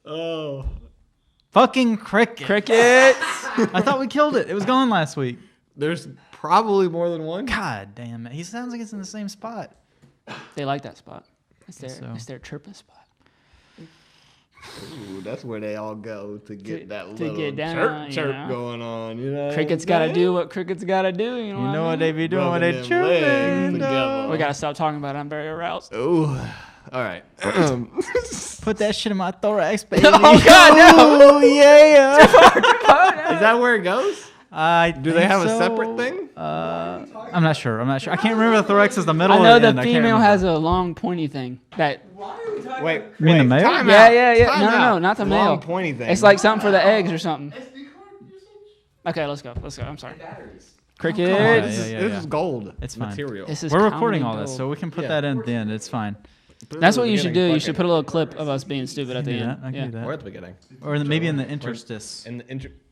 Oh. Fucking cricket. Crickets. I thought we killed it. It was gone last week. There's probably more than one. God damn it. He sounds like it's in the same spot. They like that spot. It's So. their chirping spot. Ooh, that's where they all go to get that to little get down, chirp you know? going on. You know, Crickets gotta do what crickets gotta do. You know what they be doing when Rubbing they them chirping? legs together. We gotta stop talking about it. I'm very aroused. Ooh. All right. Put that shit in my thorax, baby. Oh God, no! Oh, yeah. Is that where it goes? Do they have a so. separate thing? I'm not sure. I can't remember the thorax is the middle. I know or the the end. female has a long pointy thing. That. Wait. You mean the male? Time Yeah, out. yeah, yeah. Time No, out. not the Long male. pointy thing. It's like something for the eggs or something. Okay, let's go. I'm sorry. Crickets. This is gold. It's fine. material. This is We're recording all comedy this, gold. so we can put that in at the end. It's fine. That's what you should do. You should put a little clip of us being stupid at the Yeah, end. I can do that. Or at the beginning. Or maybe in the interstice. And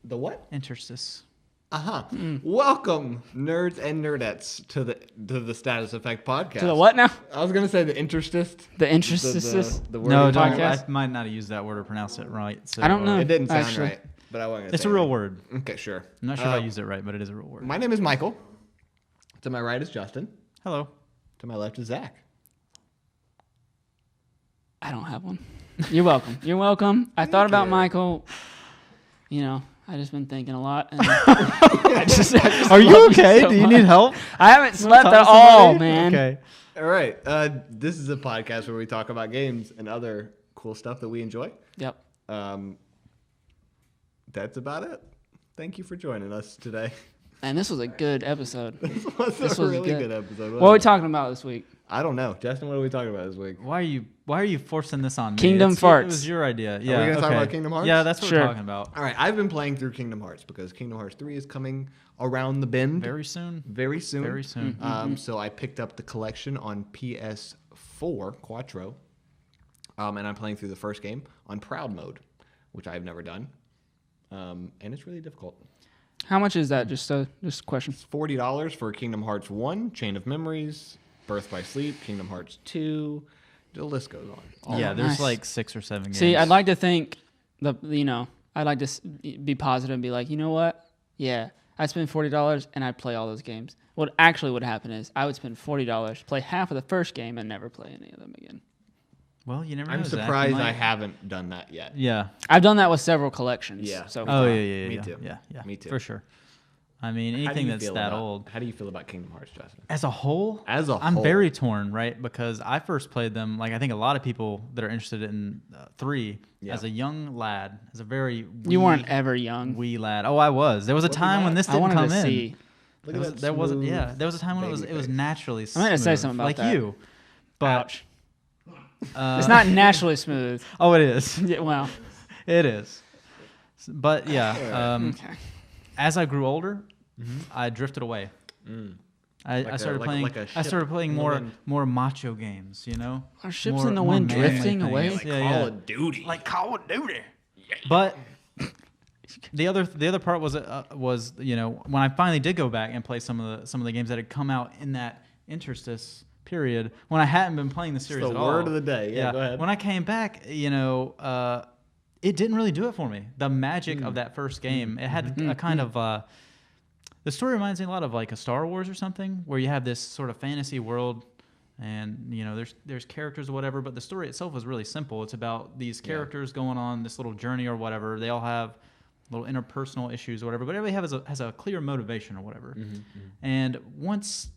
the what? Interstice. Welcome, nerds and nerdettes, to the Status Effect podcast. To the what now? I was gonna say the interstice. The interstices. The word No, in don't. podcast. I might not have used that word or pronounce it right. So, I don't know. It didn't sound Actually. right, but I wasn't. Gonna It's say a real anything. word. Okay, sure. I'm not sure if I used it right, but it is a real word. My name is Michael. To my right is Justin. Hello. To my left is Zach. I don't have one. You're welcome. You're welcome. I thought about Michael. You know, I just been thinking a lot. And I just Are you love okay? so Do you much. need help? I haven't slept Talk at to all, somebody? man. Okay. All right. This is a podcast where we talk about games and other cool stuff that we enjoy. Yep. That's about it. Thank you for joining us today. And this was a good episode. This was This a was really good. good episode. What are we talking about this week? I don't know. Justin, what are we talking about this week? Why are you forcing this on me? Kingdom It Farts. was your idea. Yeah. gonna okay. talk about Kingdom Hearts? Yeah, that's what Sure. we're talking about. All right, I've been playing through Kingdom Hearts because Kingdom Hearts 3 is coming around the bend Very soon. very soon. Very soon. So I picked up the collection on PS4 Quattro, and I'm playing through the first game on Proud Mode, which I've never done, and it's really difficult. How much is that? Just a question. It's $40 for Kingdom Hearts 1, Chain of Memories, Birth by Sleep, Kingdom Hearts 2. The list goes on. Yeah, there's nice. like 6 or 7 games. See, I'd like to think I'd like to be positive and be like, you know what? Yeah, I'd spend $40 and I'd play all those games. What actually would happen is I would spend $40, play half of the first game, and never play any of them again. Well, you never know. I'm Zach. You surprised might- I haven't done that yet. Yeah. I've done that with several collections. Yeah. So Oh, far. yeah. Me too. Yeah. Me too. For sure. I mean, How do anything you that's feel that about- old. How do you feel about Kingdom Hearts, Justin? As a whole, I'm very torn, right? Because I first played them, like I think a lot of people that are interested in 3, Yeah. as a young lad, as a very You weren't ever young. wee lad. Oh, I was. There was a time when this I didn't wanted come to in. see. Look There at was, that there wasn't. smooth Yeah, there was a time when it baby was face. naturally. I'm gonna say smooth, something about like that. you. But Ouch. It's not naturally smooth. oh, it is. Yeah, well, It is. But yeah, okay. as I grew older, I drifted away. I started playing. like a I started ship playing in the more wind. macho games. You know, Are ships More- in the more wind manly drifting things. away? Like Yeah, Call yeah. of Duty. like Call of Duty. But the other part was when I finally did go back and play some of the games that had come out in that interstice period when I hadn't been playing the series the at all. word of the day. Yeah, go ahead. When I came back, it didn't really do it for me. The magic of that first game, it had a kind of the story reminds me a lot of like a Star Wars or something, where you have this sort of fantasy world, and there's characters or whatever, but the story itself was really simple. It's about these characters going on this little journey or whatever. They all have little interpersonal issues or whatever, but everybody has a clear motivation or whatever. And once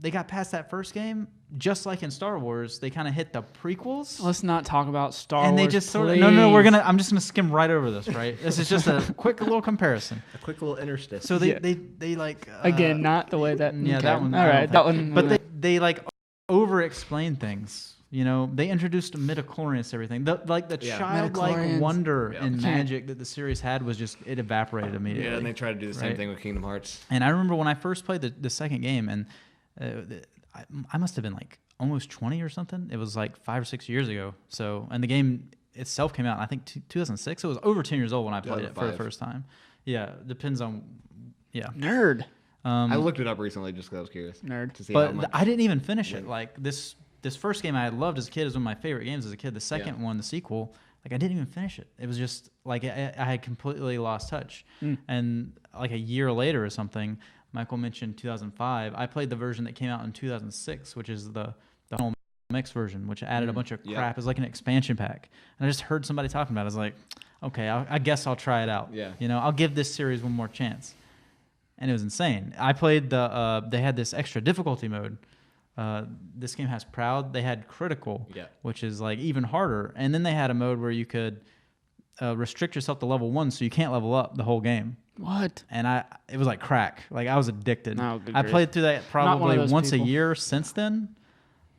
they got past that first game, just like in Star Wars, they kind of hit the prequels. Let's not talk about Star And Wars. they just sort of please. no. I'm just gonna skim right over this. Right, this is just a quick little comparison. A quick little interstice. So Yeah. they like Again, not the way that. yeah, okay. that one. All right, that one. But they like over explain things. They introduced midichlorians to everything. The childlike Midichlorians. wonder Yeah. and magic that the series had was just it evaporated immediately. Yeah, and they tried to do the same Right. thing with Kingdom Hearts. And I remember when I first played the second game, and I must have been like almost 20 or something. It was like 5 or 6 years ago. So, and the game itself came out, I think 2006. It was over 10 years old when I played it for the 2005. first time. Yeah, depends on, yeah. nerd. I looked it up recently just because I was curious. Nerd. To see how But much. I didn't even finish it. Like this first game I had loved as a kid is one of my favorite games as a kid. The second one, the sequel, like I didn't even finish it. It was just like I had completely lost touch. And like a year later or something, Michael mentioned 2005. I played the version that came out in 2006, which is the whole mix version, which added a bunch of crap. It was like an expansion pack. And I just heard somebody talking about it. I was like, okay, I guess I'll try it out. Yeah. You know, I'll give this series one more chance. And it was insane. I played they had this extra difficulty mode. This game has Proud. They had Critical, which is like even harder. And then they had a mode where you could restrict yourself to level 1, so you can't level up the whole game. What? And it was like crack. Like I was addicted. Oh, I played through that probably once people. a year since then.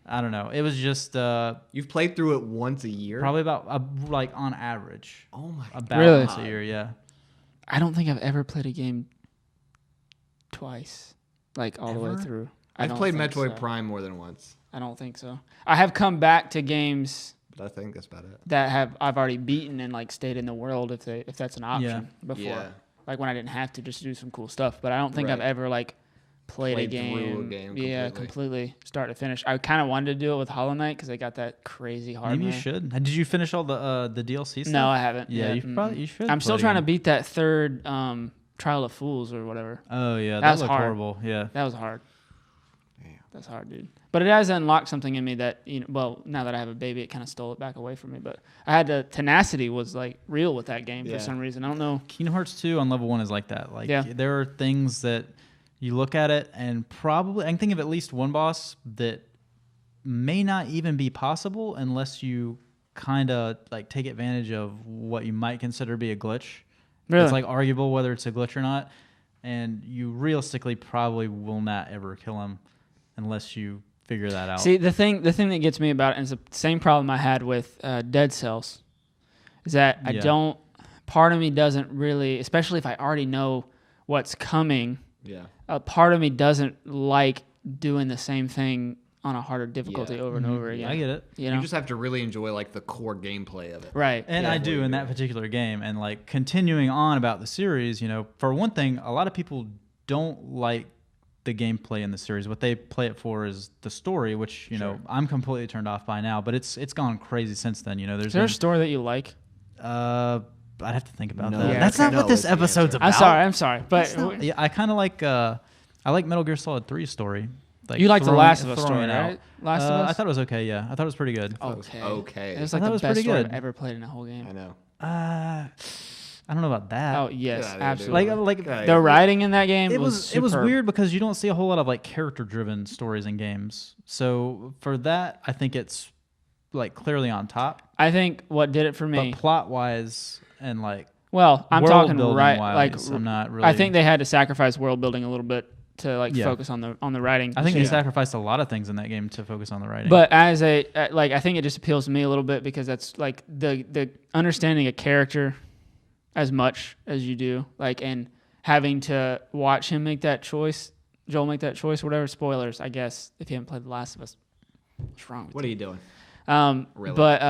I don't know. It was just You've played through it once a year? probably about like on average. Oh my god. About Really? once a year, yeah. I don't think I've ever played a game twice, like all the way Ever? through. I've played think Metroid so. Prime more than once, I don't think so. I have come back to games but I think that's about it. that I've already beaten and like stayed in the world if that's an option before. Yeah. Like when I didn't have to just do some cool stuff. But I don't think I've Right. ever like played a through a game. game Yeah, completely start to finish. I kind of wanted to do it with Hollow Knight because they got that crazy hardware. Maybe you should. Did you finish all the DLC stuff? No, I haven't. Yeah, yet. you should. I'm still play trying to it. beat that third Trial of Fools or whatever. Oh yeah, That that was looked hard. horrible. Yeah. That was hard. Damn. That's hard, dude. But it has unlocked something in me that, you know, well, now that I have a baby, it kind of stole it back away from me. But I had the tenacity was like real with that game for some reason. I don't know. Kingdom Hearts 2 on level 1 is like that. Like Yeah. there are things that you look at it and probably I can think of at least one boss that may not even be possible unless you kind of like take advantage of what you might consider to be a glitch. Really? It's like arguable whether it's a glitch or not, and you realistically probably will not ever kill him unless you figure that out. See, the thing that gets me about it, and it's the same problem I had with Dead Cells, is that I don't, part of me doesn't really, especially if I already know what's coming, a part of me doesn't like doing the same thing on a harder difficulty over and over again. I get it. You know? You just have to really enjoy like the core gameplay of it. Right. And I do in that particular game. And like continuing on about the series, you know, for one thing, a lot of people don't like the gameplay in the series. What they play it for is the story, which, you know, I'm completely turned off by now, but it's gone crazy since then. You know, Is there a story that you like? I'd have to think about No. that. Yeah, That's okay. not what No this is the episode's answer. about. I'm sorry. But Yeah, I kind of like I like Metal Gear Solid 3's story. Like you like the throwing- Last of Us throwing story, it out. right? Last of Us? I thought it was okay. Yeah, I thought it was pretty good. okay. Okay. It was I like thought it the was best pretty story good. I've ever played in a whole game. I know. I don't know about that. Oh yes, Get outta here, dude. absolutely. like Okay. The writing in that game it was superb. weird because you don't see a whole lot of like character driven stories in games. So for that, I think it's like clearly on top. I think what did it for me. But plot wise and like Well, I'm world talking building right. wise, Like I'm not really. I think they had to sacrifice world building a little bit to like Yeah. focus on the writing. I think they sacrificed a lot of things in that game to focus on the writing. But as a like, I think it just appeals to me a little bit because that's like the understanding a character as much as you do, like, and having to watch him make that choice, Joel make that choice, whatever. Spoilers, I guess, if you haven't played The Last of Us. What's wrong with What are you doing? Really? But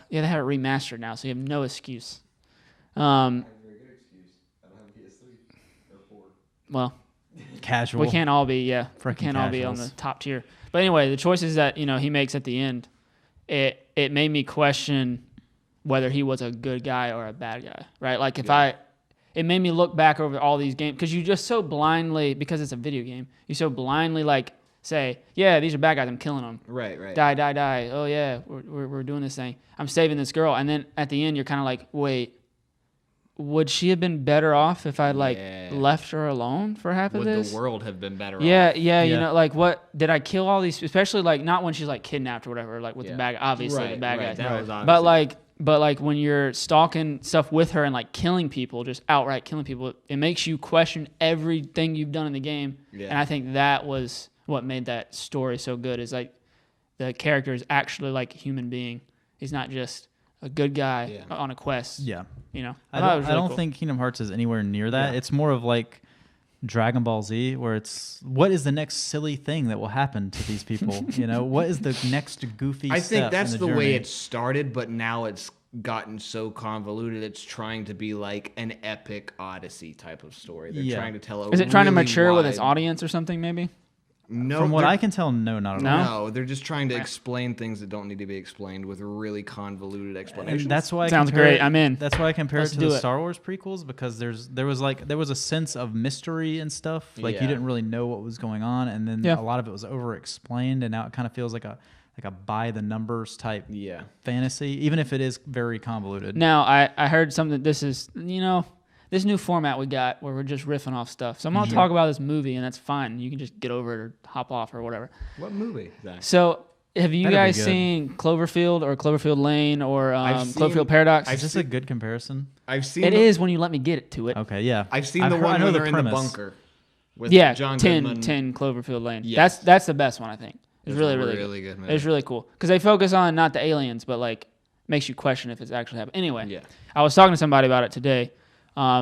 yeah, they have it remastered now, so you have no excuse. I have a very good excuse. I don't have a PS3 or 4. Well, casual. we can't all be, we Frickin' can't all be on casuals. the top tier. But anyway, the choices that he makes at the end, it made me question whether he was a good guy or a bad guy, right? Like it made me look back over all these games because you just so blindly, because it's a video game, you so blindly like say, yeah, these are bad guys, I'm killing them. Right, right. Die. Oh yeah, we're doing this thing. I'm saving this girl, and then at the end you're kind of like, wait. Would she have been better off if I left her alone for half of Would this? the world have been better off? Yeah, you know, like what did I kill all these? Especially like not when she's like kidnapped or whatever, like with the bad, obviously the bad guys. That was But like when you're stalking stuff with her and like killing people, just outright killing people, it makes you question everything you've done in the game. Yeah. And I think that was what made that story so good. Is like the character is actually like a human being. He's not just a good guy on a quest. Yeah. You know, I don't think Kingdom Hearts is anywhere near that. It's more of like Dragon Ball Z, where it's what is the next silly thing that will happen to these people? You know, what is the next goofy? I think step that's in the the way journey? it started, but now it's gotten so convoluted. It's trying to be like an epic Odyssey type of story. They're trying to tell. Is it trying to really mature with its wide- audience or something? Maybe. No, From what they're- I can tell, no, not at No? all. No, they're just trying to explain things that don't need to be explained with really convoluted explanations. And that's why Sounds I compare great. it- I'm in. That's why I compare Let's it to do the it. Star Wars prequels, because there was a sense of mystery and stuff. Like Yeah. you didn't really know what was going on, and then Yeah. a lot of it was over explained, and now it kind of feels like a by the numbers type yeah. fantasy, even if it is very convoluted. Now, I heard something. This is, this new format we got where we're just riffing off stuff. So I'm going to talk about this movie, and that's fine. You can just get over it or hop off or whatever. What movie? Zach? So have you That'd be guys good. seen Cloverfield or Cloverfield Lane or I've seen- Cloverfield Paradox? Is this a good comparison? I've seen. It is when you let me get it to it. Okay, yeah. I've seen I've the heard- I one know where the they're in the premise. bunker. With Yeah, John 10 Goodman. Cloverfield Lane. Yes. That's the best one, I think. It's It's really, really good. really good movie. It's really cool because they focus on not the aliens, but like makes you question if it's actually happening. Anyway, Yeah. I was talking to somebody about it today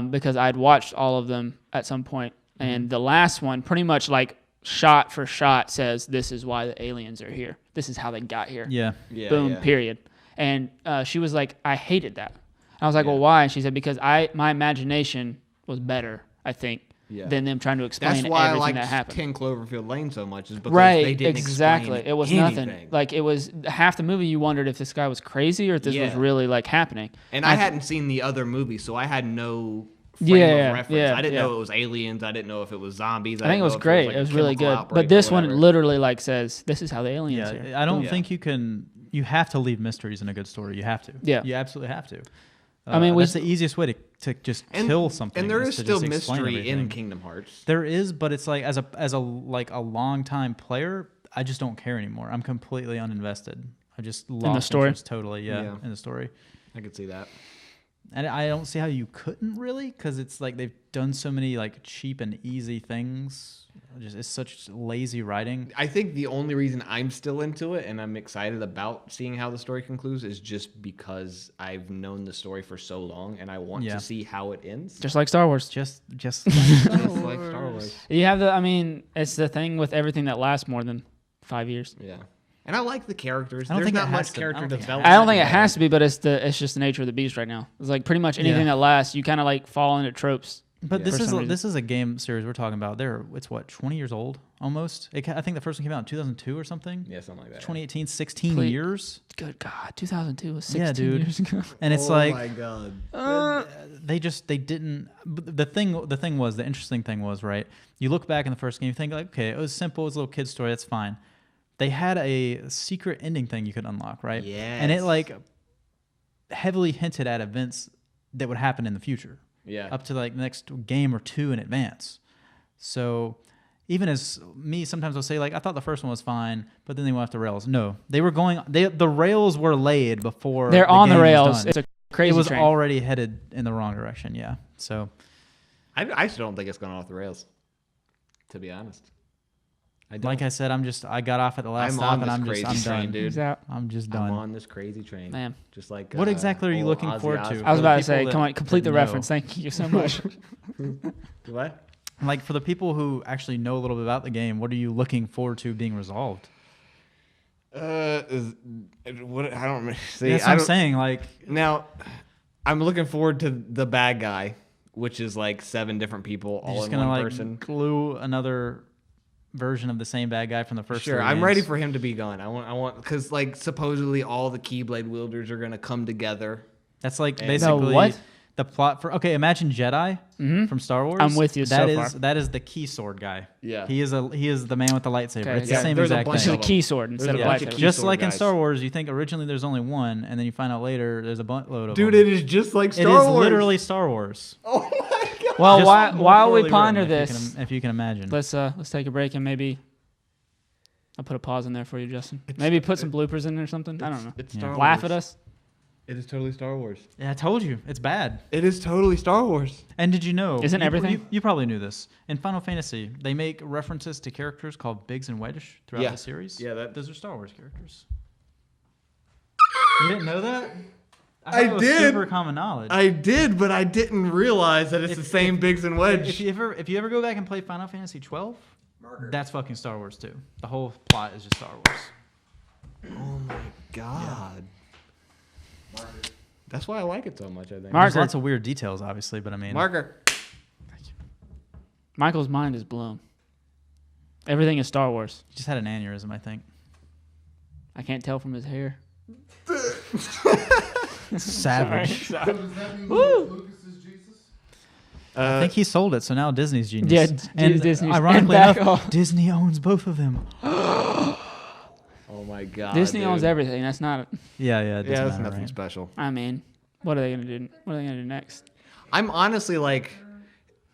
because I'd watched all of them at some point, and the last one pretty much like shot for shot says this is why the aliens are here. This is how they got here. Yeah. Yeah. Boom. yeah. Period. And she was like, I hated that. I was like, Yeah. well, why? And she said because my imagination was better, I think, Yeah. than them trying to explain That's why I everything like that happened. 10 Cloverfield Lane so much, is because Right, they didn't exactly. explain It was anything. nothing. Like it was half the movie. You wondered if this guy was crazy or if this was Yeah. really like happening. And I hadn't seen the other movie, so I had no frame Yeah, of reference. yeah, I didn't yeah. know it was aliens. I didn't know if it was zombies. I think didn't it was know if great. like, It a was really chemical good. outbreak But or this one whatever. literally like says this is how the aliens Yeah, here. I don't Yeah. think you have to leave mysteries in a good story. You have to. Yeah. You absolutely have to. I mean, that's the easiest way to just kill something. And there is to still just explain mystery in everything. Kingdom Hearts. There is, but it's like as a like a long time player, I just don't care anymore. I'm completely uninvested. I just lost story? interest totally. Yeah, Yeah. in the story. I could see that. And I don't see how you couldn't really, because it's like they've done so many like cheap and easy things. It's such lazy writing. I think the only reason I'm still into it and I'm excited about seeing how the story concludes is just because I've known the story for so long and I want Yeah. to see how it ends. Just like Star Wars. Just Just like Star Wars. You have it's the thing with everything that lasts more than 5 years. Yeah. And I like the characters. I don't There's think not it much has to- I character don't think it development. I don't think it has to be, but it's just the nature of the beast right now. It's like pretty much anything Yeah. that lasts, you kind of like fall into tropes. But Yeah. this For is some reason. this is a game series we're talking about. It's what 20 years old almost. I think the first one came out in 2002 or something. Yeah, something like that. 2018, 16 Please. years, Good God, 2002 was 16 Yeah, dude. years ago. and it's oh like my god. they didn't. The thing was, the interesting thing was, right? You look back in the first game, you think like, okay, it was simple, it was a little kid story, that's fine. They had a secret ending thing you could unlock, right? And it Yes. like heavily hinted at events that would happen in the future. Yeah. Up to like the next game or two in advance. So even as me, sometimes I'll say like, I thought the first one was fine, but then they went off the rails. No, the rails were laid before They're on the game was rails. done. It's a crazy It was train. already headed in the wrong direction. Yeah. So I still don't think it's gone off the rails, to be honest. I don't. like I said, I got off at the last I'm stop on and this I'm crazy done. train, dude. He's out. I'm just I'm done. on this crazy train. Man. Just like What exactly are you old looking Ozzy forward to? Osbourne. I was For the about to say, people come that- on, complete the that know. reference. Thank you so much. What? Like for the people who actually know a little bit about the game, what are you looking forward to being resolved? What? I don't see. That's I what I'm don't- saying. Like Now, I'm looking forward to the bad guy, which is like 7 different people you're all just in gonna one like person. glue another version of the same bad guy from the first. Sure, 3 I'm ready games. for him to be gone. I want because like supposedly all the Keyblade wielders are gonna come together. That's like And- basically what? the plot for. Okay, imagine Jedi from Star Wars. I'm with you That so is far. that is the key sword guy. Yeah. He is the man with the lightsaber. Okay, It's yeah, the same there's a exact bunch This thing. is a key sword instead of There's a a bunch of lightsaber. key Just sword like in guys. Star Wars, you think originally there's only one, and then you find out later there's a buttload of Dude, them. it is just like It Star is Wars. literally Star Wars. Oh my god. Well, Just more while we poorly ponder written, this, if you can imagine. let's take a break and maybe I'll put a pause in there for you, Justin. Maybe put some bloopers in there or something. I don't know. It's Yeah. Star Laugh Wars. at us. It is totally Star Wars. Yeah, I told you it's bad. It is totally Star Wars. And did you know? Isn't everything? You probably knew this. In Final Fantasy, they make references to characters called Biggs and Wedge throughout Yeah. the series. Yeah, that- those are Star Wars characters. You didn't know that? I thought it was did. Super common knowledge. I did, but I didn't realize that it's the same Biggs and Wedge. If you ever go back and play Final Fantasy 12, that's fucking Star Wars too. The whole plot is just Star Wars. Oh my god. That's why I like it so much, I think. There's Marker. lots of weird details, obviously, but I mean, Marker. Michael's mind is blown. Everything is Star Wars. He just had an aneurysm, I think. I can't tell from his hair. Savage. Sorry. So does that mean Woo! Lucas is Jesus? I think he sold it, so now Disney's genius. Yeah, and Disney's- ironically and back enough, off. Disney owns both of them. Oh my god. Disney dude. owns everything. That's not. Yeah, it doesn't Yeah, that's matter, nothing right? special. I mean, what are they gonna do? What are they gonna do next? I'm honestly like,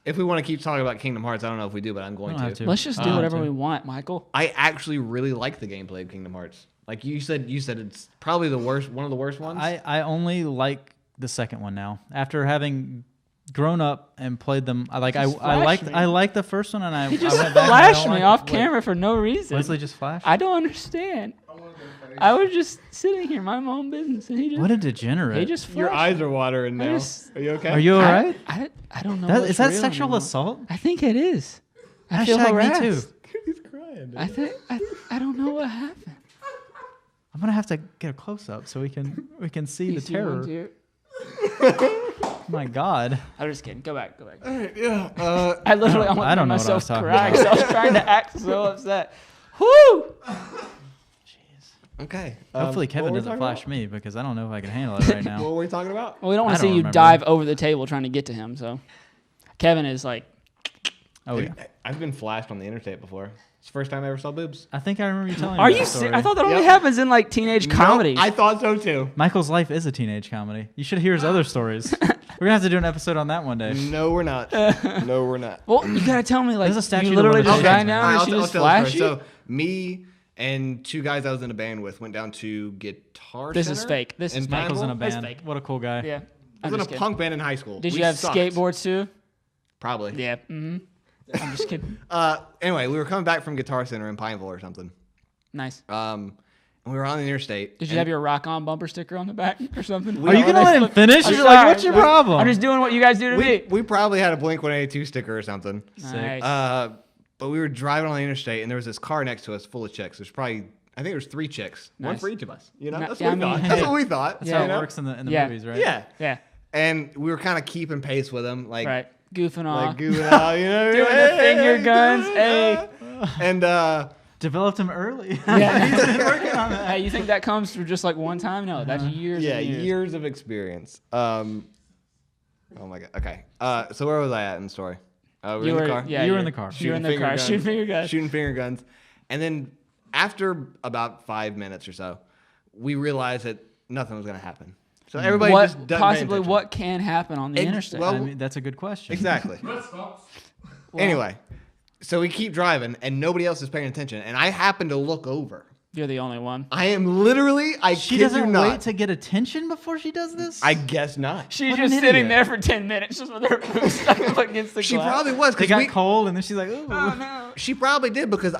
if we want to keep talking about Kingdom Hearts, I don't know if we do, but I'm going We don't have to. to. Let's just I do don't whatever have we to. want, Michael. I actually really like the gameplay of Kingdom Hearts. Like you said it's probably the worst, one of the worst ones. I only like the second one now. After having grown up and played them, I liked the first one, and I He just I went back and I flashed don't me like off it. Wait, camera for no reason. Wesley just flashed. I don't understand. I want to go face. I was just sitting here, minding my own business, and he just What a degenerate! he just Your flashed. eyes are watering I now. just- Are you okay? Are you all right? I don't know. That, what's is that real sexual anymore. assault? I think it is. I feel Hashtag harassed. me too. He's crying. Dude. I think I don't know what happened. I'm gonna have to get a close up so we can see You the see one, terror. too? Oh my God! I'm just kidding. Go back. All right, yeah. I literally almost I don't made know what I was myself talking cry about. because I was trying to act so upset. Whoo! Okay. Hopefully what Kevin were we doesn't talking flash about? me because I don't know if I can handle it right now. What were we talking about? Well, we don't want I to see don't you remember. dive over the table trying to get to him. So, Kevin is like, Oh yeah. I've been flashed on the interstate before. It's the first time I ever saw boobs. I think I remember you telling me. "Are that you? story. I thought that only Yep. happens in like teenage comedies." I thought so too. Michael's life is a teenage comedy. You should hear his other stories. We're gonna have to do an episode on that one day. No, we're not. No, we're not. Well, you gotta tell me like There's a statute you of literally just limitations. ran down and I'll she tell- just I'll tell the flashed story. you. So me and two guys I was in a band with went down to Guitar This Center is fake. This is in Michael's in a Pineville. It's band. fake. What a cool guy. Yeah. I I'm was in a just kidding. punk band in high school. Did We you have sucked. skateboards too? Probably. Yeah. Mm-hmm. I'm just kidding. Anyway, we were coming back from Guitar Center in Pineville or something. Nice. And we were on the interstate. Did you have your rock on bumper sticker on the back or something? Are you gonna let him finish? I'm You're like, sorry. what's your problem? I'm just doing what you guys do to we, me. we probably had a Blink-182 sticker or something. Nice. But we were driving on the interstate, and there was this car next to us full of chicks. There's probably, I think there was 3 chicks, one Nice. for each of us. You know, Ni- that's yeah, what we I mean, thought. That's hey. what we thought. That's Yeah. how you it know? works in the Yeah. movies, right? Yeah. Yeah. And we were kind of keeping pace with them, like Right. Goofing off. like goofing out, you know, Doing the finger guns. Hey. And Developed him early. Yeah. He's been working on that. Hey, you think that comes through just like one time? No, that's years. yeah, and years. years of experience. Oh my god. Okay. So where was I at in the story? We were You in were, the car. yeah, You were you're- in the car. You were in the finger car. guns, Shooting finger guns. Shooting finger guns. And then after about 5 minutes or so, we realized that nothing was going to happen. So everybody just What doesn't pay possibly attention. what can happen on the Ex- interstate? well- I mean, that's a good question. Exactly. Anyway, so we keep driving and nobody else is paying attention. And I happen to look over. You're the only one. I am literally, I She kid you doesn't not. wait to get attention before she does this. I guess not. She's What just an sitting idiot. there for 10 minutes just with her boobs stuck up against the She glass. probably was They because got we, cold, and then she's like, "Ooh." Oh, no. she probably did because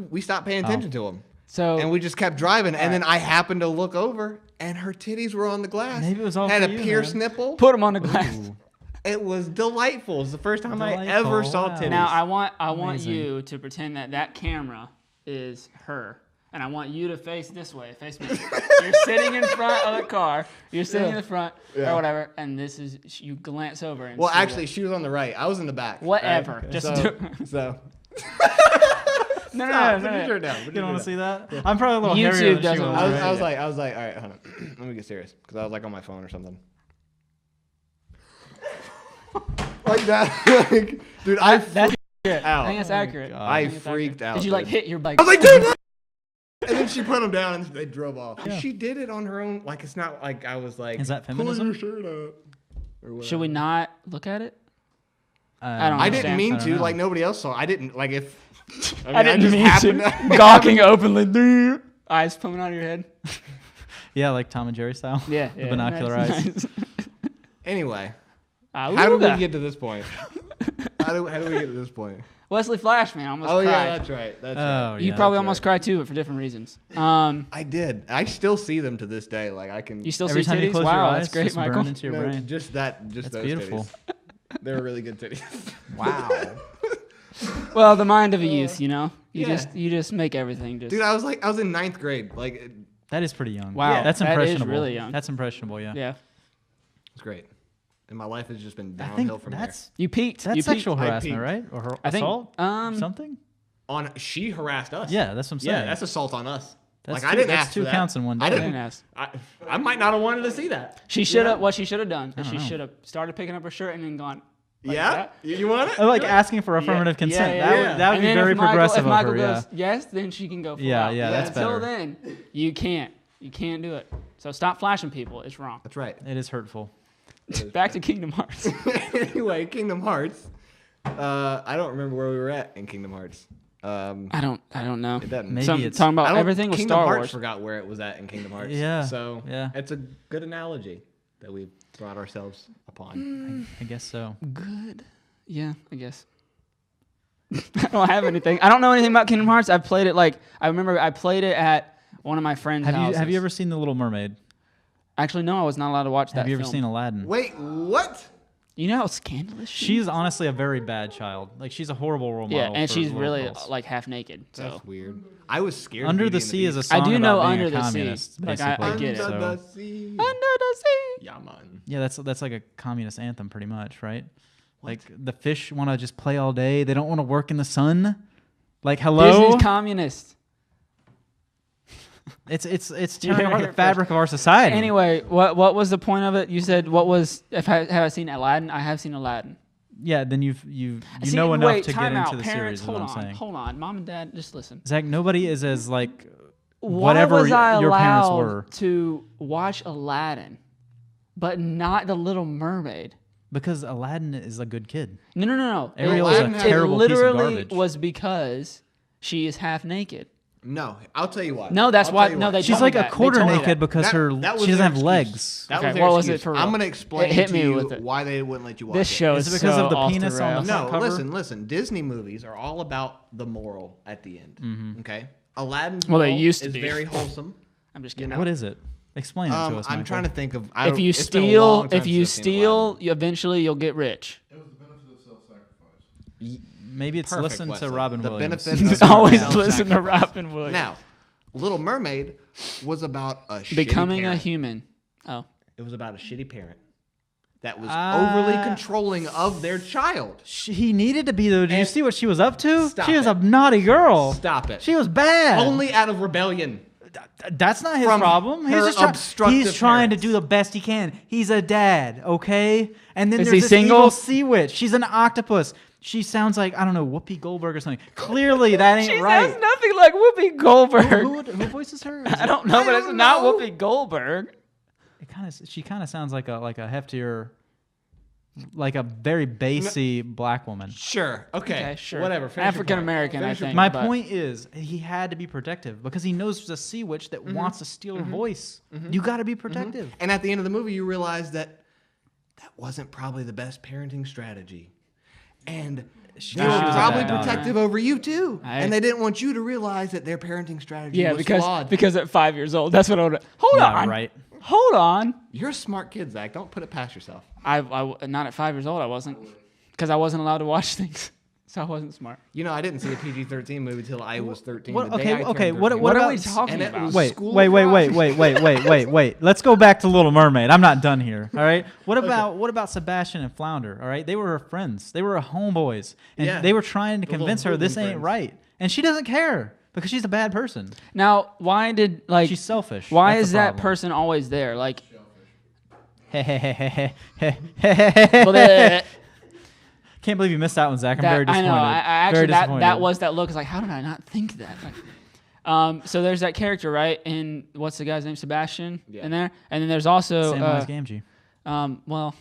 we stopped paying attention to them. So And we just kept driving. And then I happened to look over and her titties were on the glass. Maybe it was all Had for a you, pierced man. nipple. put them on the glass. Ooh. It was delightful. It's the first time I Delightful, ever saw wow. titties. Now I want Amazing. you to pretend that camera is her, and I want you to face this way, face me. You're sitting in front of the car. You're sitting in the front Yeah. or whatever, and this is you glance over and Well, see actually, she was on the right. I was in the back. Whatever. right? Just so, do- so. no, Stop. no, Put your no. shirt down. Put You your don't want to shirt see that? I'm probably a little YouTube hairier than she doesn't was. want down. right? I was like, all right, hold on. Let me get serious because I was like on my phone or something. Like that, like, dude, I That's freaked I out. think that's accurate. God. I think it's accurate. freaked out. Did you like dude. hit your bike? I was like, dude. And then she put them down and they drove off. Yeah. She did it on her own. Like it's not like I was like. Is that pull feminism? your shirt up. Or whatever. Should we not look at it? I don't I understand. didn't mean I don't to. know. Like nobody else saw. I didn't like if. I didn't just mean happened to. Gawking openly, eyes coming out of your head. Yeah, like Tom and Jerry style. Yeah, The binocular nice, eyes. nice. Anyway, Ah, how did ooga. we get to this point? How do we get to this point? Wesley Flash, man, I almost Oh cried. yeah, that's right. That's right. Oh, You yeah. probably that's almost right. cried too, but for different reasons. I did. I still see them to this day. Like I can. You still Every see time you titties? close your Wow, eyes, that's great, just burn Michael. into your no, brain. just that. Just That's those beautiful. titties. They're really good titties. Wow. Well, the mind of a youth, you know. You Yeah. you just make everything just. Dude, I was in 9th grade. Like it That is pretty young. Wow, That's that is impressionable. really young. That's impressionable, yeah. yeah, was great, and my life has just been I downhill think from that's you peaked. that's you sexual I harassment, peaked. right? Or I think, assault? um, Something? She harassed us. Yeah, that's what I'm saying. Yeah, that's assault on us. That's I two- didn't that's ask two for that. counts in one day. I I didn't didn't ask. I might not have wanted to see that. She should have. What she should have done is don't she know. should have started picking up her shirt and then gone. Like Yeah? that. You want it? I like asking for affirmative consent. That would And be then very if Michael, progressive if Michael of her. goes yes, then she can go full Yeah, out. yeah, that's Until better. then, you can't. You can't do it. So stop flashing people. It's wrong. That's right. It is hurtful. Back to Kingdom Hearts. Anyway, Kingdom Hearts. I don't remember where we were at in Kingdom Hearts. I don't know. It doesn't. Maybe Some, it's- talking I about don't- everything with Kingdom Star Hearts Wars. forgot where it was at in Kingdom Hearts. Yeah, So yeah. it's a good analogy that we brought ourselves upon. I guess so. Good. Yeah, I guess. I don't have anything. I don't know anything about Kingdom Hearts. I've played it I remember I played it at one of my friends' houses. Have you ever seen The Little Mermaid? Actually, no, I was not allowed to watch that Have you ever film. seen Aladdin? Wait, what? You know how scandalous she She's is? honestly a very bad child. Like she's a horrible role model. Yeah, and for she's little really girls. like half naked. So That's weird. I was scared. of Under Beauty the and Sea is a Beast. I song do know about being Under a the Sea. communist, Like, I basically. get it. Under So- the sea. Under the sea. Yeah, man. Yeah, that's like a communist anthem, pretty much, right? Like the fish want to just play all day. They don't want to work in the sun. Like hello, Disney's communist. it's You tearing heard apart it the fabric first. of our society. Anyway, what was the point of it? You said what was? Have I seen Aladdin? I have seen Aladdin. Yeah, then you See, know enough wait, to get time into out. the Parents, series. Is hold what on, I'm saying. hold on. Mom and Dad, just listen. Zach, nobody is as like Why whatever was I your parents allowed were to watch Aladdin, but not The Little Mermaid? because Aladdin is a good kid. No. Ariel is Aladdin a had- terrible It piece of literally garbage. was because she is half naked. No, I'll tell you why. No, that's I'll why- tell you no, why. they She's told me like a that. They quarter told me naked that. because That her was she their doesn't have excuse. legs. That Okay, was their what was it excuse. for real? I'm gonna explain Hit to me you with it. why they wouldn't let you watch This it. show Is is it because so of the off penis on the rails. front No, cover? listen. Disney movies are all about the moral at the end. Mm-hmm. Okay, Aladdin's Well, they moral used to is be. very wholesome. I'm just kidding. What is it? Explain it to us. I'm Michael. trying to think of. If you steal, eventually you'll get rich. It was the benefit of self-sacrifice. Maybe it's Perfect, listen to Wesley. Robin The Williams. benefit of Always self-sacrifice. listen to Robin Williams. Now, Little Mermaid was about a shitty Becoming a parent. human. Oh. It was about a shitty parent that was Ah. overly controlling of their child. He needed to be though. Did you And- see what she was up to? Stop She was it. a naughty girl. Stop it. She was bad. Only out of rebellion. That's not his From problem. He's her just obstructive he's trying to parents. do the best he can. He's a dad, okay? And then Is there's he this single? evil sea witch. She's an octopus. She sounds like I don't know Whoopi Goldberg or something. Clearly that ain't She right. sounds nothing like Whoopi Goldberg. Who voices her? Is I don't know, I but it's don't not know. Whoopi Goldberg. She kind of sounds like a heftier, like a very bassy black woman. Sure. Okay. Okay, sure. Whatever. Finish your African point. American, I Finish your think. My but- point is, he had to be protective because he knows there's a sea witch that wants to steal her voice. Mm-hmm. You got to be protective. And at the end of the movie, you realize that wasn't probably the best parenting strategy. And they were was a probably bad daughter. protective over you too. I- And they didn't want you to realize that their parenting strategy Yeah, was because flawed. at 5 years old, that's what I would. Hold Yeah, on. right. Hold on. You're a smart kid, Zach. Don't put it past yourself. I not at 5 years old. I wasn't, because I wasn't allowed to watch things, so I wasn't smart. You know, I didn't see a PG-13 movie till I was 13. What- the day okay, I turned okay, 13. what What are about we talking and it about? was- Wait, School wait, of wait, Rock. wait. Let's go back to Little Mermaid. I'm not done here. All right. What about Sebastian and Flounder? All right. They were her friends. They were her homeboys, and Yeah. they were trying to The little convince her this hoodlum ain't friends. right, and she doesn't care because she's a bad person. Now, why did like? She's selfish. Why That's is the that problem. person always there? Like, well, Can't believe you missed that one, Zach. I'm very that, I disappointed. know. I actually very that disappointed. was that look. It's like, how did I not think that? Like, so there's that character, right? And what's the guy's name? Sebastian Yeah. in there. And then there's also Samwise Gamgee, well,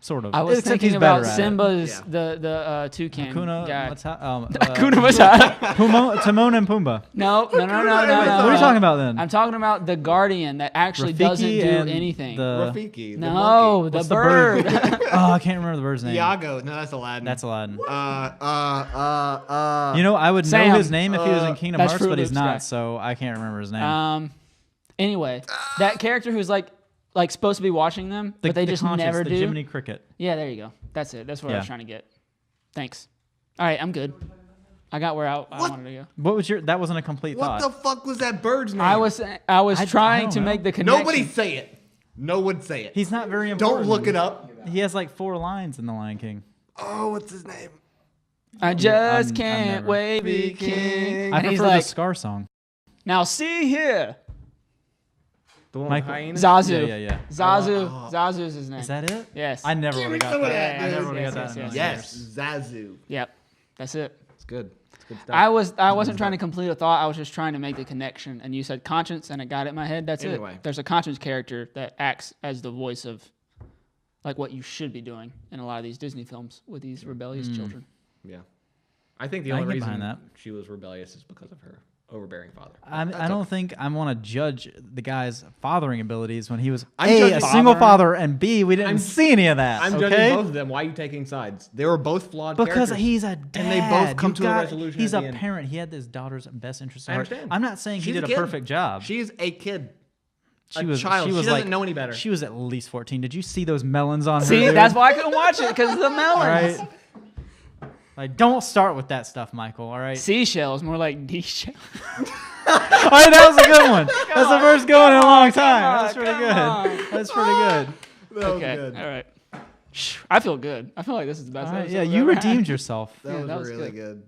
sort of. I was Except thinking he's better about at it. Simba's Yeah. the toucan Hakuna guy. Hakuna Matata. Timon and Pumbaa. No. What are you talking about then? I'm talking about the guardian that actually doesn't Rafiki do and anything. Rafiki. the No, monkey. the What's the bird. bird? Oh, I can't remember the bird's name. Iago. No, that's Aladdin. That's Aladdin. Uh. You know, I would know Sam. his name if he was in Kingdom That's Hearts, Fruit but he's Loops guy. not, so I can't remember his name. Anyway, that character who's like supposed to be watching them, but they just conscious, never the do. Jiminy Cricket. Yeah, there you go. That's it. That's what I was Yeah. trying to get. Thanks. All right, I'm good. I got where I What? wanted to go. What was your? That wasn't a complete What thought. the fuck was that bird's name? I was I trying don't to know. make the connection. Nobody say it. No one say it. He's not very important. Don't look it up. He has like 4 lines in The Lion King. Oh, what's his name? I just I'm can't never. wait to be king. I And he's prefer like, the Scar song. now see here. The one Michael- with hyenas? Zazu. Yeah. Zazu. Oh. Zazu's his name. Is that it? Yes. I never would have got some of that. that, I dude. never would have Yes, got that. yes, in Yes, yes. Zazu. Yep. That's it. It's good. It's good stuff. I wasn't trying to complete a thought. I was just trying to make the connection. And you said conscience, and it got it in my head. That's Anyway. it. There's a conscience character that acts as the voice of, like, what you should be doing in a lot of these Disney films with these rebellious children. Yeah. I think the I only can get reason behind she was rebellious is because of her overbearing father. I don't think I want to judge the guy's fathering abilities when he was I'm A, judging a single fathering. father, and B, we didn't I'm- see any of that. I'm okay? judging both of them. Why are you taking sides? They were both flawed Because characters. he's a dad. And they both come You to a resolution He's at a the end. parent. He had his daughter's best interest I at heart. understand. I'm not saying he She's did a a kid. perfect job. She's a kid. She a was child. She She was doesn't like, know any better. She was at least 14. Did you see those melons on her? See, dude? that's why I couldn't watch it, because of the melons. Right. Like, don't start with that stuff, Michael. All right. Seashells, more like D-shells. All right, that was a good one. That's the first good one in a long time. That's pretty come good. on. That's pretty good. That was Okay, good. all right. I feel good. I feel like this is the best All right, episode yeah, we've you ever had. redeemed yourself. That Yeah, was that was really good. good.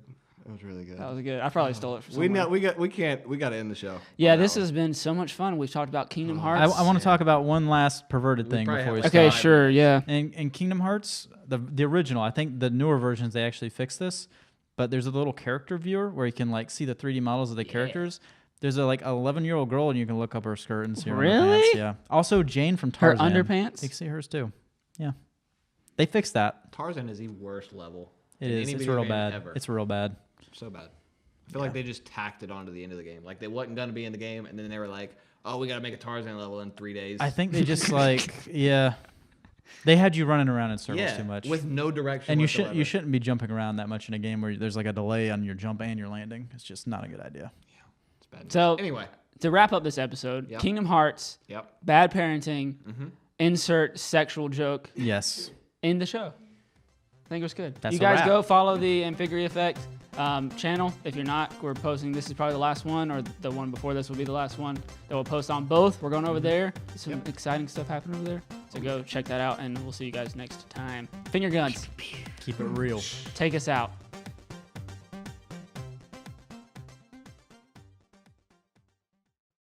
That was really good. That was good. I probably stole it from We somewhere. we got to end the show. Yeah, on this that has been so much fun. We've talked about Kingdom I, Hearts. I want to talk about one last perverted thing probably before we have start. Okay, Stop. sure, yeah. In Kingdom Hearts, the original, I think the newer versions they actually fixed this, but there's a little character viewer where you can like see the 3D models of the characters. There's a like 11-year-old girl and you can look up her skirt and see her Really? underpants. Yeah. Also Jane from Her Tarzan. underpants? You can see hers too. Yeah. They fixed that. Tarzan is the worst level. It in is. any It's video real game bad. Ever. It's real bad. So bad. I feel like they just tacked it onto the end of the game. Like they wasn't gonna be in the game, and then they were like, "Oh, we gotta make a Tarzan level in 3 days." I think they just like yeah. They had you running around in circles too much. with no direction. And you whatsoever. shouldn't be jumping around that much in a game where there's like a delay on your jump and your landing. It's just not a good idea. It's bad news. So- anyway, To wrap up this episode, Yep. Kingdom Hearts, yep. bad parenting, insert sexual joke Yes. in the show. I think it was good. That's you a guys wrap. go follow the Amphigraphy Effect channel. If you're not, we're posting. This is probably the last one, or the one before this will be the last one that we'll post on both. We're going over there. Some exciting stuff happening over there. So go check that out, and we'll see you guys next time. Finger guns. Keep it real. Take us out.